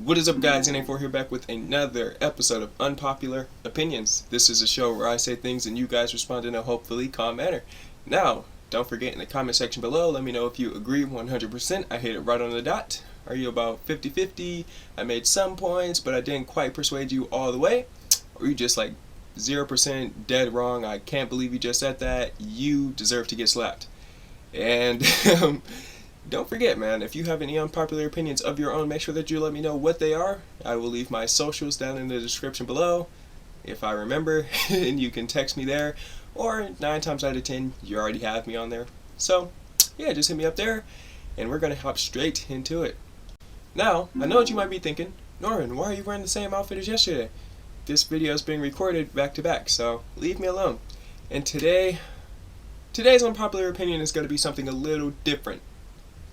What is up, guys? NA4 here, back with another episode of Unpopular Opinions. This is a show where I say things and you guys respond in a hopefully calm manner. Now, don't forget, in the comment section below, let me know if you agree 100%. I hit it right on the dot. Are you about 50-50? I made some points, but I didn't quite persuade you all the way. Or you just like 0% dead wrong? I can't believe you just said that. You deserve to get slapped. And don't forget, man, if you have any unpopular opinions of your own, make sure that you let me know what they are. I will leave my socials down in the description below, if I remember, and you can text me there, or 9 times out of 10, you already have me on there. So, yeah, just hit me up there, and we're going to hop straight into it. Now, I know what you might be thinking, Norman, why are you wearing the same outfit as yesterday? This video is being recorded back to back, so leave me alone. And today's unpopular opinion is going to be something a little different.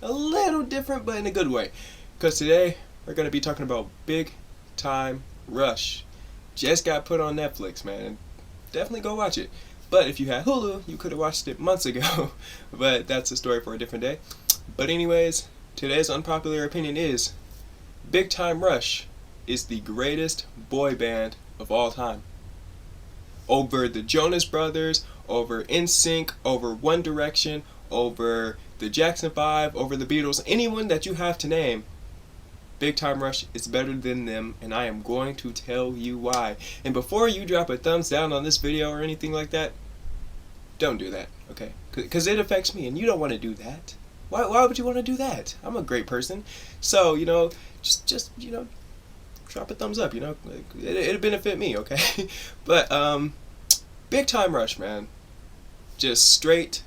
But in a good way. Because today, we're going to be talking about Big Time Rush. Just got put on Netflix, man. Definitely go watch it. But if you had Hulu, you could have watched it months ago. But that's a story for a different day. But anyways, today's unpopular opinion is Big Time Rush is the greatest boy band of all time. Over the Jonas Brothers, over NSYNC, over One Direction, over the Jackson 5, over the Beatles, anyone that you have to name, Big Time Rush is better than them, and I am going to tell you why. And before you drop a thumbs down on this video or anything like that, don't do that, okay? Because it affects me, and you don't want to do that. Why would you want to do that? I'm a great person. So, just drop a thumbs up, it'll benefit me, okay? But, Big Time Rush, man. Just straight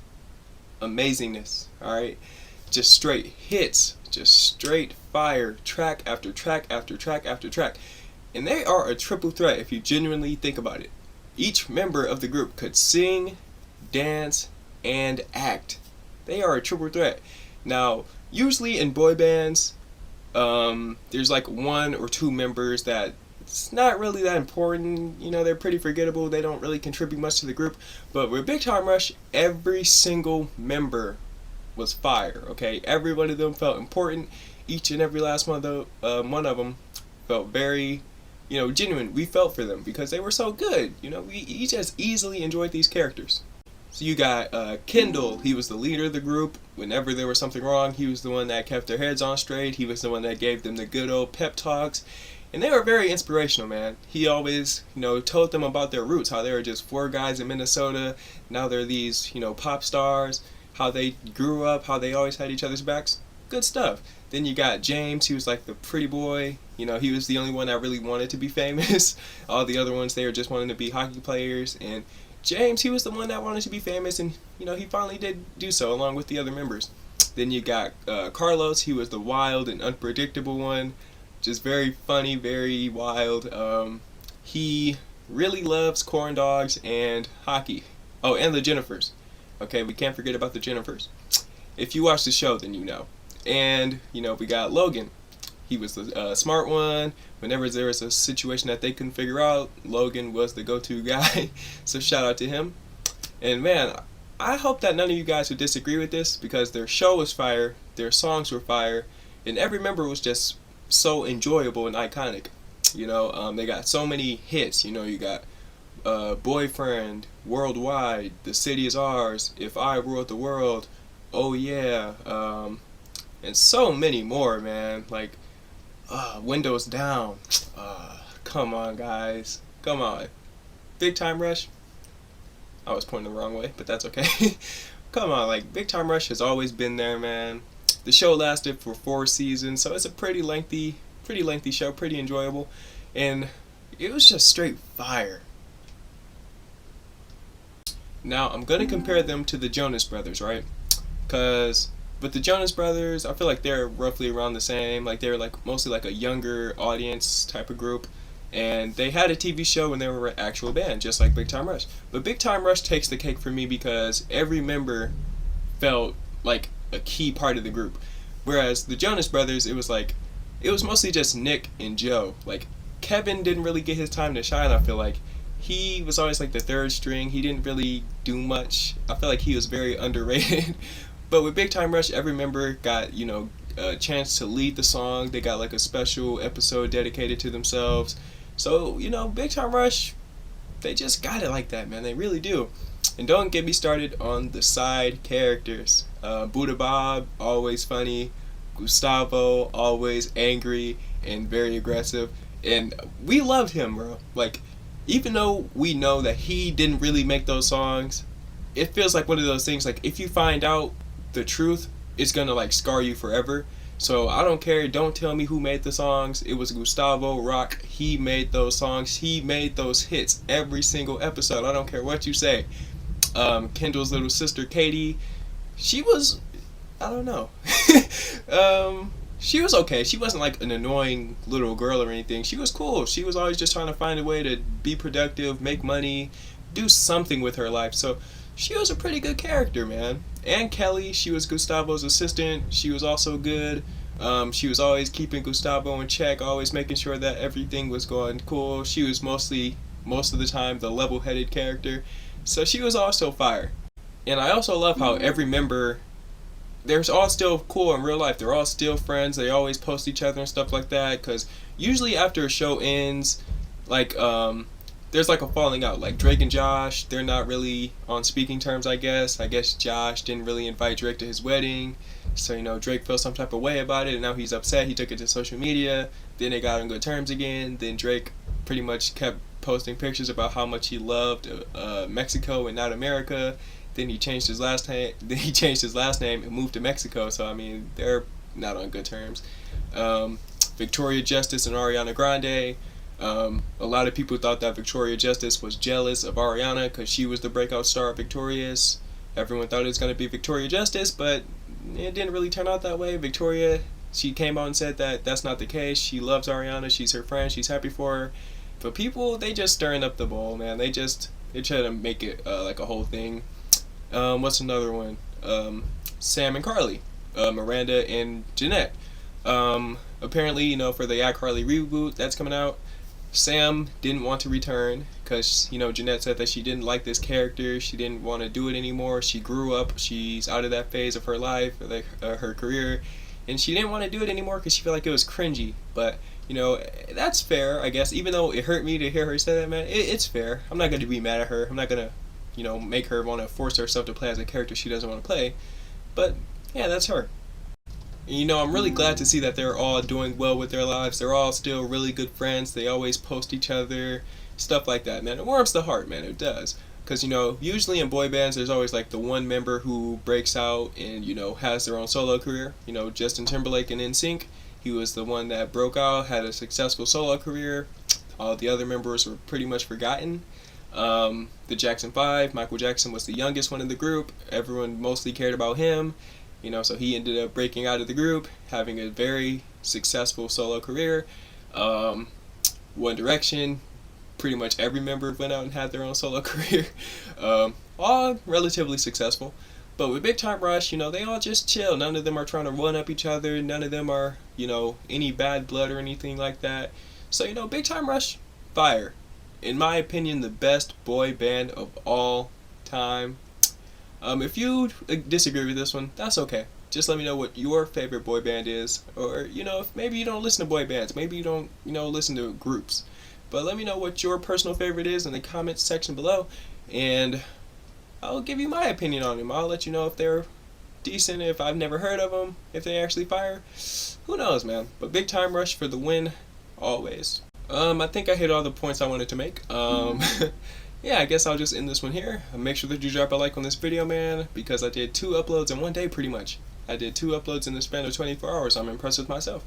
amazingness, alright? Just straight hits, just straight fire, track after track after track after track. And they are a triple threat if you genuinely think about it. Each member of the group could sing, dance, and act. They are a triple threat. Now, usually in boy bands, there's like 1 or 2 members that it's not really that important, they're pretty forgettable, they don't really contribute much to the group. But with Big Time Rush, every single member was fire, okay? Every one of them felt important. Each and every last one of them felt very, genuine. We felt for them because they were so good, we just easily enjoyed these characters. So you got Kendall, he was the leader of the group. Whenever there was something wrong, he was the one that kept their heads on straight. He was the one that gave them the good old pep talks. And they were very inspirational, man. He always, told them about their roots, how they were just 4 guys in Minnesota. Now they're these, pop stars, how they grew up, how they always had each other's backs. Good stuff. Then you got James, he was like the pretty boy. He was the only one that really wanted to be famous. All the other ones, they were just wanting to be hockey players. And James, he was the one that wanted to be famous, and, he finally did do so along with the other members. Then you got Carlos, he was the wild and unpredictable one. Just very funny, very wild. He really loves corn dogs and hockey. Oh, and the Jennifers. Okay, we can't forget about the Jennifers. If you watch the show, then you know. And, we got Logan. He was the smart one. Whenever there was a situation that they couldn't figure out, Logan was the go-to guy. So shout out to him. And man, I hope that none of you guys would disagree with this, because their show was fire, their songs were fire, and every member was just so enjoyable and iconic. They got so many hits. You got Boyfriend, Worldwide, The City Is Ours, If I Ruled the World, Oh Yeah, and so many more, man. Like Windows Down. Come on, guys, come on. Big Time Rush. I was pointing the wrong way, but that's okay. Come on, like, Big Time Rush has always been there, man. The show lasted for 4 seasons, so it's a pretty lengthy show, pretty enjoyable, and it was just straight fire. Now, I'm going to compare them to the Jonas Brothers, right? Because with the Jonas Brothers, I feel like they're roughly around the same. Like, they're like mostly like a younger audience type of group, and they had a TV show when they were an actual band, just like Big Time Rush. But Big Time Rush takes the cake for me because every member felt like a key part of the group. Whereas the Jonas Brothers, it was mostly just Nick and Joe. Like, Kevin didn't really get his time to shine, I feel like. He was always like the 3rd string. He didn't really do much. I feel like he was very underrated. But with Big Time Rush, every member got, a chance to lead the song. They got like a special episode dedicated to themselves. So, Big Time Rush, they just got it like that, man. They really do. And don't get me started on the side characters. Buddha Bob, always funny. Gustavo, always angry and very aggressive. And we loved him, bro. Like, even though we know that he didn't really make those songs, it feels like one of those things, like, if you find out the truth, it's gonna, like, scar you forever. So I don't care. Don't tell me who made the songs. It was Gustavo Rock. He made those songs. He made those hits every single episode. I don't care what you say. Kendall's little sister, Katie, she was, I don't know. She was okay. She wasn't like an annoying little girl or anything. She was cool. She was always just trying to find a way to be productive, make money, do something with her life. So she was a pretty good character, man. And Kelly, she was Gustavo's assistant. She was also good. She was always keeping Gustavo in check, always making sure that everything was going cool. She was most of the time, the level-headed character. So she was also fire. And I also love how every member, they're all still cool in real life. They're all still friends. They always post each other and stuff like that. Because usually after a show ends, like, there's like a falling out. Like Drake and Josh, they're not really on speaking terms, I guess. I guess Josh didn't really invite Drake to his wedding. So, Drake felt some type of way about it, and now he's upset. He took it to social media. Then they got on good terms again. Then Drake pretty much kept posting pictures about how much he loved Mexico and not America. Then he changed his last name. And moved to Mexico. So I mean, they're not on good terms. Victoria Justice and Ariana Grande. A lot of people thought that Victoria Justice was jealous of Ariana because she was the breakout star of Victorious. Everyone thought it was going to be Victoria Justice, but it didn't really turn out that way. Victoria, she came out and said that that's not the case. She loves Ariana. She's her friend. She's happy for her. But people, they just stirring up the bowl, man. They try to make it like a whole thing. What's another one? Sam and Carly, Miranda and Jeanette. Apparently, for the iCarly reboot that's coming out, Sam didn't want to return because, Jeanette said that she didn't like this character. She didn't want to do it anymore. She grew up. She's out of that phase of her life, her career, and she didn't want to do it anymore because she felt like it was cringy. But, that's fair, I guess. Even though it hurt me to hear her say that, man, it's fair. I'm not going to be mad at her. I'm not going to, make her want to force herself to play as a character she doesn't want to play. But, yeah, that's her. And, I'm really glad to see that they're all doing well with their lives. They're all still really good friends. They always post each other, stuff like that, man. It warms the heart, man. It does. Because, usually in boy bands, there's always, like, the one member who breaks out and, has their own solo career. Justin Timberlake in NSYNC, he was the one that broke out, had a successful solo career. All the other members were pretty much forgotten. The Jackson 5, Michael Jackson was the youngest one in the group. Everyone mostly cared about him. So he ended up breaking out of the group, having a very successful solo career. One Direction, pretty much every member went out and had their own solo career. All relatively successful. But with Big Time Rush, they all just chill. None of them are trying to one-up each other. None of them are, any bad blood or anything like that. So, Big Time Rush, fire. In my opinion, the best boy band of all time. If you disagree with this one, that's okay. Just let me know what your favorite boy band is. Or, if maybe you don't listen to boy bands. Maybe you don't, listen to groups. But let me know what your personal favorite is in the comments section below. And I'll give you my opinion on them. I'll let you know if they're decent, if I've never heard of them, if they actually fire. Who knows, man. But Big Time Rush for the win, always. I think I hit all the points I wanted to make. Yeah, I guess I'll just end this one here. Make sure that you drop a like on this video, man, because I did 2 uploads in one day, pretty much. I did 2 uploads in the span of 24 hours. I'm impressed with myself.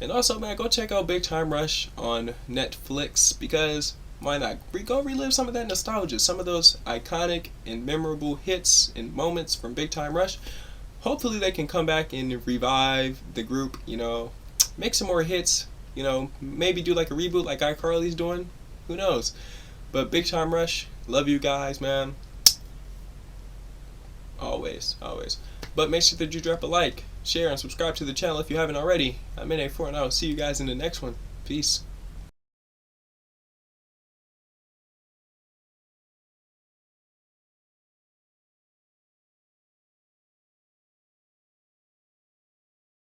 And also, man, go check out Big Time Rush on Netflix, because why not? Go relive some of that nostalgia, some of those iconic and memorable hits and moments from Big Time Rush. Hopefully they can come back and revive the group, make some more hits, maybe do like a reboot like iCarly's doing. Who knows? But Big Time Rush, love you guys, man. Always, always. But make sure that you drop a like, share, and subscribe to the channel if you haven't already. I'm in A4, and I will see you guys in the next one. Peace.